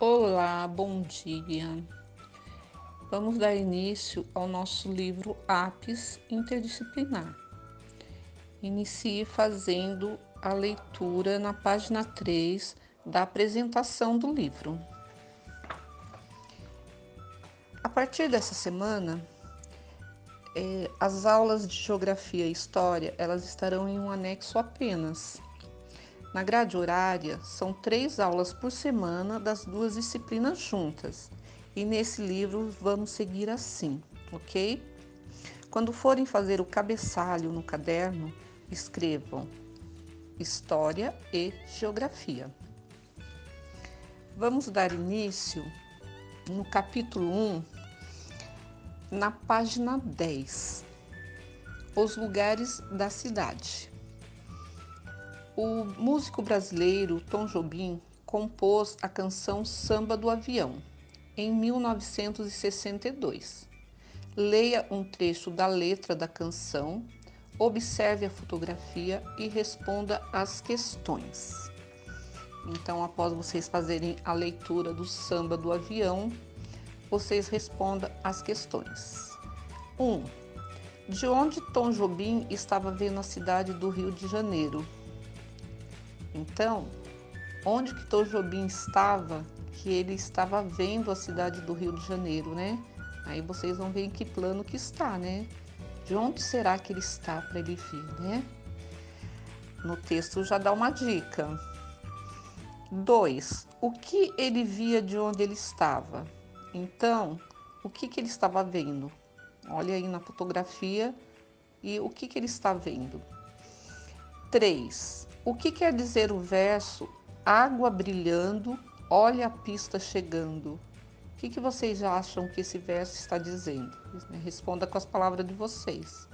Olá, bom dia. Vamos dar início ao nosso livro Apps Interdisciplinar. Inicie fazendo a leitura na página 3 da apresentação do livro. A partir dessa semana, as aulas de Geografia e História, elas estarão em um anexo apenas. Na grade horária, são 3 aulas por semana das duas disciplinas juntas. E nesse livro vamos seguir assim, ok? Quando forem fazer o cabeçalho no caderno, escrevam História e Geografia. Vamos dar início no capítulo 1, na página 10, os lugares da cidade. O músico brasileiro Tom Jobim compôs a canção Samba do Avião, em 1962. Leia um trecho da letra da canção, observe a fotografia e responda as questões. Então, após vocês fazerem a leitura do Samba do Avião, vocês respondam as questões. 1. De onde Tom Jobim estava vendo a cidade do Rio de Janeiro? Então, onde que Tom Jobim estava, que ele estava vendo a cidade do Rio de Janeiro, né? Aí vocês vão ver em que plano que está, né? De onde será que ele está para ele ver, né? No texto já dá uma dica. 2. O que ele via de onde ele estava? Então, o que ele estava vendo? Olha aí na fotografia e o que ele está vendo. 3. O que quer dizer o verso água brilhando, olha a pista chegando? O que vocês acham que esse verso está dizendo? Responda com as palavras de vocês.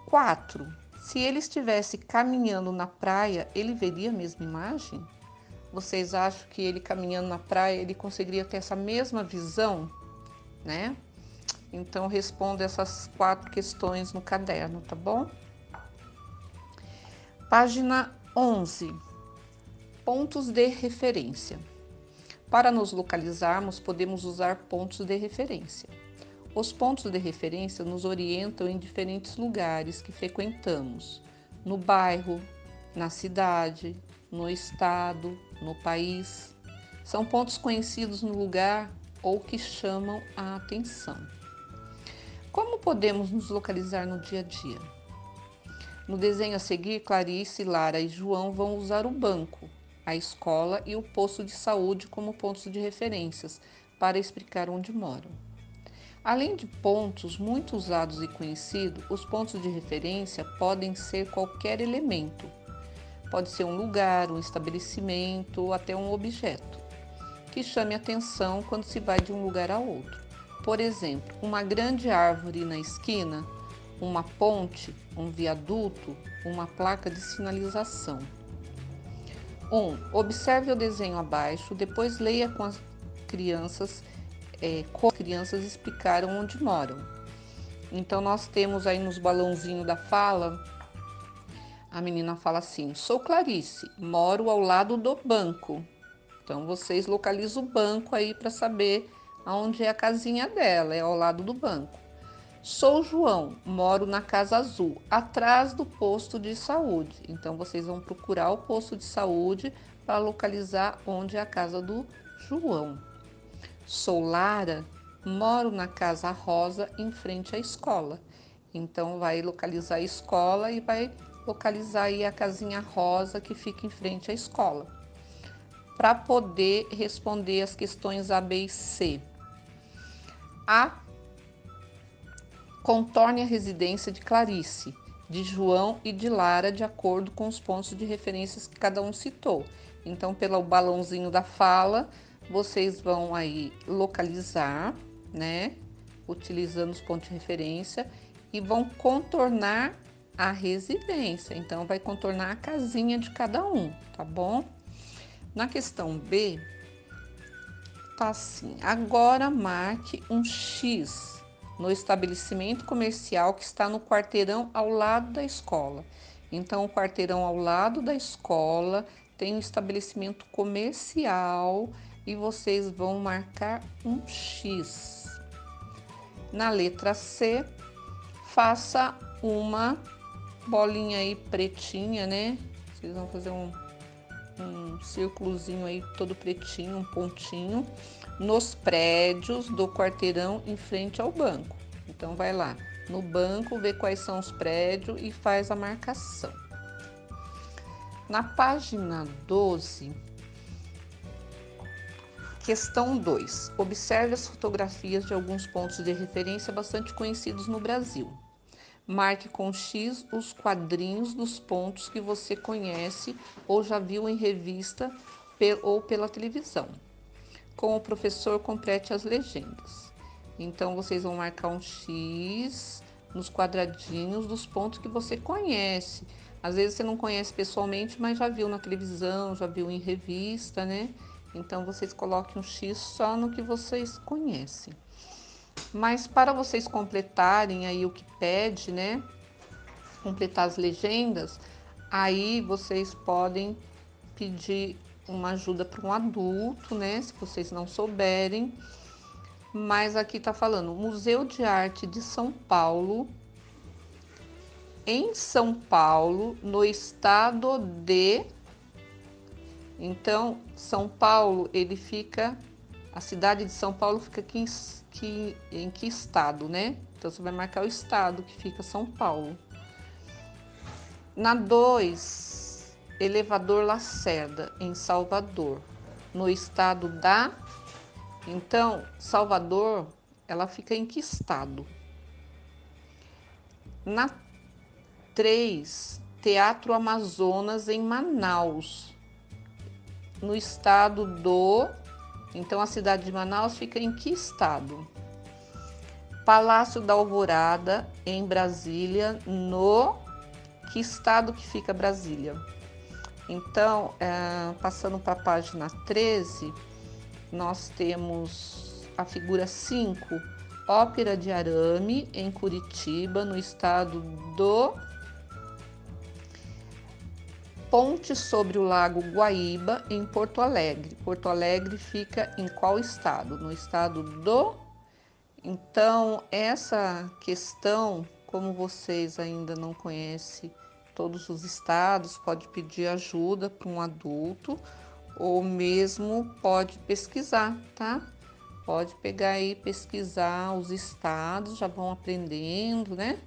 4. Se ele estivesse caminhando na praia, ele veria a mesma imagem? Vocês acham que ele caminhando na praia, ele conseguiria ter essa mesma visão, né? Então, responda essas 4 questões no caderno, tá bom? Página 11. Pontos de referência. Para nos localizarmos, podemos usar pontos de referência. Os pontos de referência nos orientam em diferentes lugares que frequentamos, no bairro, na cidade, no estado, no país. São pontos conhecidos no lugar ou que chamam a atenção. Como podemos nos localizar no dia a dia? No desenho a seguir, Clarice, Lara e João vão usar o banco, a escola e o posto de saúde como pontos de referências para explicar onde moram. Além de pontos muito usados e conhecidos, os pontos de referência podem ser qualquer elemento. Pode ser um lugar, um estabelecimento ou até um objeto, que chame atenção quando se vai de um lugar a outro. Por exemplo, uma grande árvore na esquina, uma ponte, um viaduto, uma placa de sinalização. 1. Observe o desenho abaixo, depois leia com as crianças, como as crianças explicaram onde moram. Então, nós temos aí nos balãozinhos da fala, a menina fala assim: sou Clarice, moro ao lado do banco. Então, vocês localizam o banco aí para saber aonde é a casinha dela, é ao lado do banco. Sou João, moro na Casa Azul, atrás do posto de saúde. Então, vocês vão procurar o posto de saúde para localizar onde é a casa do João. Sou Lara, moro na Casa Rosa, em frente à escola. Então, vai localizar a escola e vai localizar aí a casinha rosa que fica em frente à escola, para poder responder as questões A, B e C. A. Contorne a residência de Clarice, de João e de Lara, de acordo com os pontos de referências que cada um citou. Então, pelo balãozinho da fala, vocês vão aí localizar, né? Utilizando os pontos de referência e vão contornar a residência. Então, vai contornar a casinha de cada um, tá bom? Na questão B, tá assim: agora marque um X no estabelecimento comercial que está no quarteirão ao lado da escola. Então, o quarteirão ao lado da escola tem um estabelecimento comercial e vocês vão marcar um X. Na letra C, faça uma bolinha aí pretinha, né? Vocês vão fazer um círculozinho aí todo pretinho, um pontinho, nos prédios do quarteirão em frente ao banco. Então, vai lá no banco, vê quais são os prédios e faz a marcação. Na página 12, questão 2. Observe as fotografias de alguns pontos de referência bastante conhecidos no Brasil. Marque com X os quadrinhos dos pontos que você conhece ou já viu em revista ou pela televisão. Com o professor, complete as legendas. Então, vocês vão marcar um X nos quadradinhos dos pontos que você conhece. Às vezes você não conhece pessoalmente, mas já viu na televisão, já viu em revista, né? Então, vocês coloquem um X só no que vocês conhecem. Mas para vocês completarem aí o que pede, né? Completar as legendas, aí vocês podem pedir uma ajuda para um adulto, né? Se vocês não souberem. Mas aqui tá falando Museu de Arte de São Paulo, em São Paulo, no estado de... Então, São Paulo, ele fica... A cidade de São Paulo fica aqui em que estado, né? Então, você vai marcar o estado que fica São Paulo. Na 2, Elevador Lacerda, em Salvador, no estado da... Então, Salvador, ela fica em que estado? Na 3, Teatro Amazonas, em Manaus, no estado do... Então, a cidade de Manaus fica em que estado? Palácio da Alvorada, em Brasília, no... Que estado que fica Brasília? Então, passando para a página 13, nós temos a figura 5, Ópera de Arame, em Curitiba, no estado do... Ponte sobre o Lago Guaíba, em Porto Alegre. Porto Alegre fica em qual estado? No estado do... Então, essa questão, como vocês ainda não conhecem todos os estados, pode pedir ajuda para um adulto ou mesmo pode pesquisar, tá? Pode pegar aí, pesquisar os estados, já vão aprendendo, né?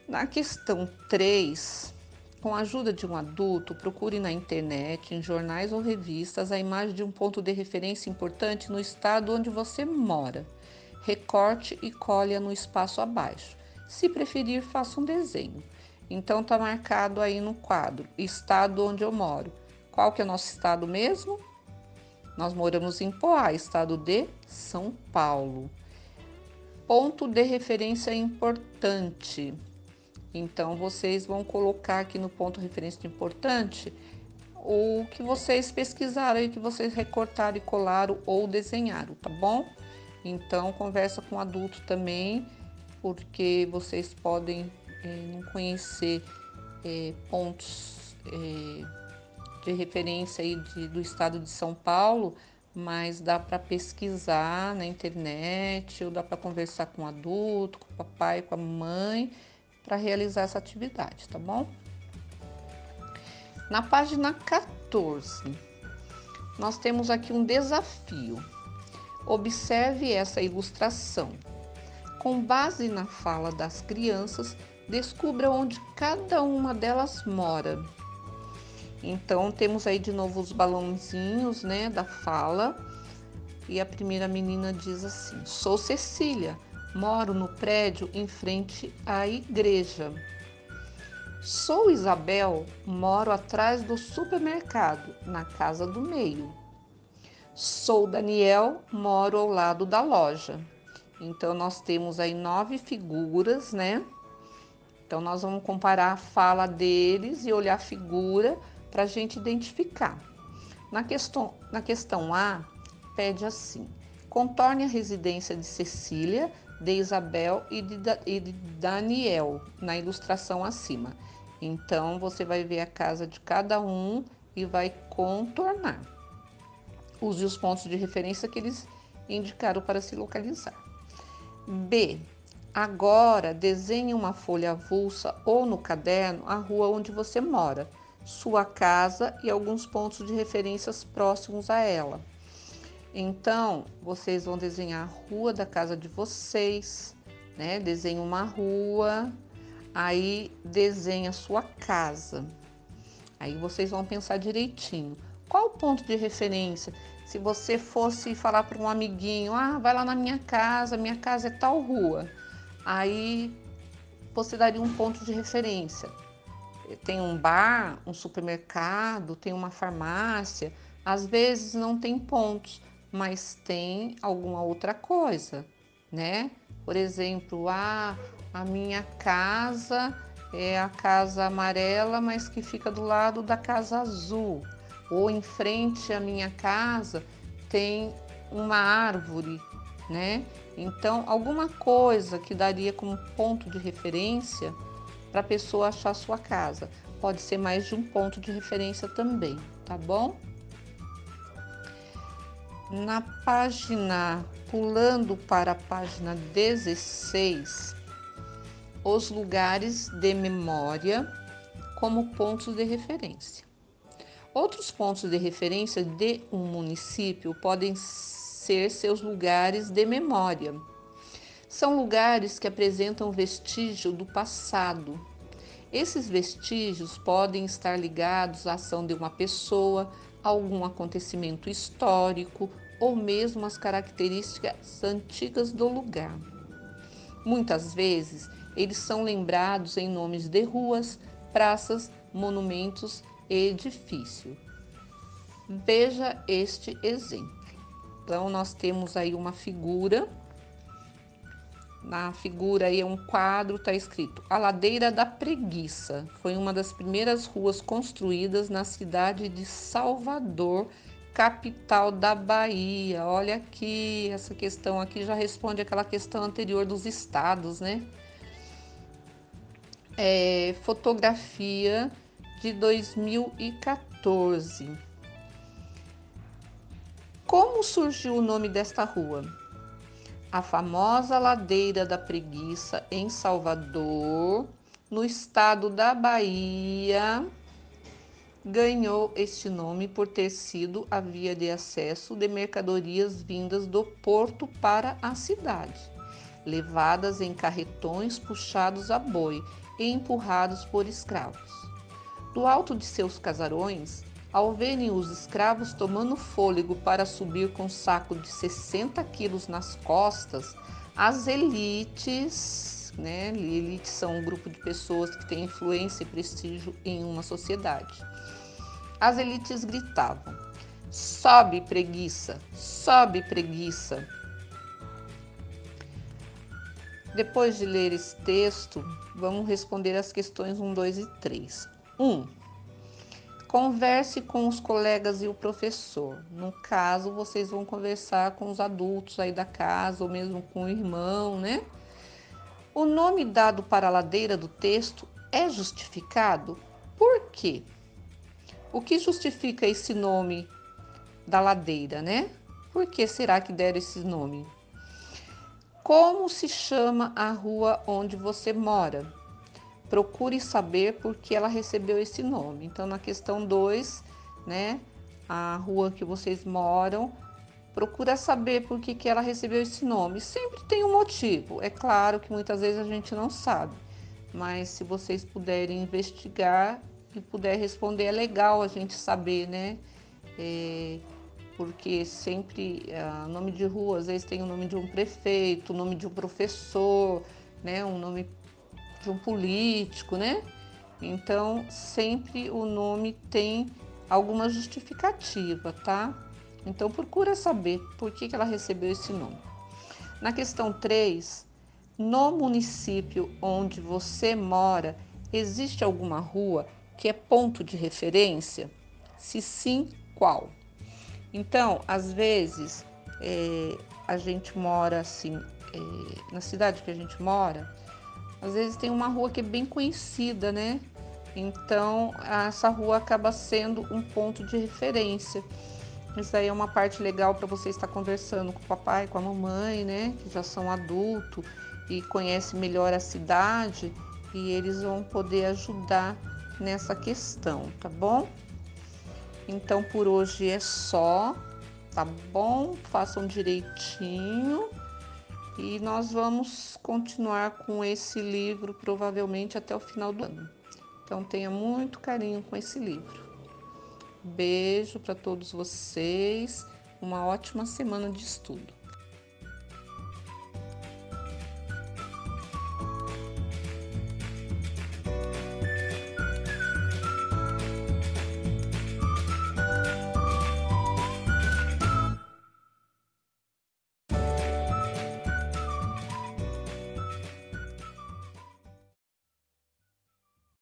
Na questão 3, com a ajuda de um adulto, procure na internet, em jornais ou revistas, a imagem de um ponto de referência importante no estado onde você mora. Recorte e colhe no espaço abaixo. Se preferir, faça um desenho. Então, tá marcado aí no quadro, estado onde eu moro. Qual que é o nosso estado mesmo? Nós moramos em Poá, estado de São Paulo. Ponto de referência importante. Então, vocês vão colocar aqui no ponto de referência importante o que vocês pesquisaram e que vocês recortaram e colaram ou desenharam, tá bom? Então, conversa com o adulto também, porque vocês podem não conhecer pontos de referência aí do estado de São Paulo, mas dá para pesquisar na internet, ou dá para conversar com o adulto, com o papai, com a mamãe, para realizar essa atividade, tá bom? Na página 14, nós temos aqui um desafio. Observe essa ilustração. Com base na fala das crianças, descubra onde cada uma delas mora. Então, temos aí de novo os balãozinhos, né, da fala. E a primeira menina diz assim: sou Cecília, moro no prédio em frente à igreja. Sou Isabel, moro atrás do supermercado, na casa do meio. Sou Daniel, moro ao lado da loja. Então, nós temos aí 9 figuras, né? Então, nós vamos comparar a fala deles e olhar a figura para a gente identificar. Na questão A, pede assim: contorne a residência de Cecília, de Isabel e de Daniel, na ilustração acima. Então, você vai ver a casa de cada um e vai contornar. Use os pontos de referência que eles indicaram para se localizar. B. Agora, desenhe uma folha avulsa ou no caderno a rua onde você mora, sua casa e alguns pontos de referências próximos a ela. Então, vocês vão desenhar a rua da casa de vocês, né? Desenha uma rua, aí desenha a sua casa. Aí vocês vão pensar direitinho. Qual o ponto de referência? Se você fosse falar para um amiguinho, vai lá na minha casa é tal rua. Aí você daria um ponto de referência. Tem um bar, um supermercado, tem uma farmácia. Às vezes não tem pontos, mas tem alguma outra coisa, né? Por exemplo, a minha casa é a casa amarela, mas que fica do lado da casa azul. Ou em frente à minha casa tem uma árvore, né? Então, alguma coisa que daria como ponto de referência para a pessoa achar sua casa. Pode ser mais de um ponto de referência também, tá bom? Na página, pulando para a página 16, os lugares de memória como pontos de referência. Outros pontos de referência de um município podem ser seus lugares de memória. São lugares que apresentam vestígio do passado. Esses vestígios podem estar ligados à ação de uma pessoa, a algum acontecimento histórico ou mesmo às características antigas do lugar. Muitas vezes, eles são lembrados em nomes de ruas, praças, monumentos e edifícios. Veja este exemplo. Então, nós temos aí uma figura. Na figura aí é um quadro, está escrito A Ladeira da Preguiça. Foi uma das primeiras ruas construídas na cidade de Salvador, capital da Bahia. Olha aqui, essa questão aqui já responde aquela questão anterior dos estados, né? Fotografia de 2014. Como surgiu o nome desta rua? A famosa Ladeira da Preguiça, em Salvador, no estado da Bahia, ganhou este nome por ter sido a via de acesso de mercadorias vindas do porto para a cidade, levadas em carretões puxados a boi e empurrados por escravos. Do alto de seus casarões, ao verem os escravos tomando fôlego para subir com um saco de 60 quilos nas costas, as elites, né? Elites são um grupo de pessoas que têm influência e prestígio em uma sociedade. As elites gritavam: sobe, preguiça, sobe, preguiça. Depois de ler esse texto, vamos responder as questões 1, 2 e 3. 1. Converse com os colegas e o professor. No caso, vocês vão conversar com os adultos aí da casa, ou mesmo com o irmão, né? O nome dado para a ladeira do texto é justificado? Por quê? O que justifica esse nome da ladeira, né? Por que será que deram esse nome? Como se chama a rua onde você mora? Procure saber por que ela recebeu esse nome. Então, na questão 2, né, a rua que vocês moram, procura saber por que ela recebeu esse nome. Sempre tem um motivo. É claro que muitas vezes a gente não sabe, mas se vocês puderem investigar e puder responder, é legal a gente saber, né? Porque sempre, nome de rua, às vezes tem o nome de um prefeito, o nome de um professor, né, um nome de um político, né? Então, sempre o nome tem alguma justificativa, tá? Então, procura saber por que ela recebeu esse nome. Na questão 3, no município onde você mora, existe alguma rua que é ponto de referência? Se sim, qual? Então, às vezes, a gente mora assim, na cidade que a gente mora, às vezes tem uma rua que é bem conhecida, né? Então, essa rua acaba sendo um ponto de referência. Isso aí é uma parte legal para você estar conversando com o papai, com a mamãe, né? Que já são adultos e conhecem melhor a cidade e eles vão poder ajudar nessa questão, tá bom? Então por hoje é só, tá bom? Façam direitinho e nós vamos continuar com esse livro provavelmente até o final do ano. Então tenha muito carinho com esse livro. Beijo para todos vocês, uma ótima semana de estudo.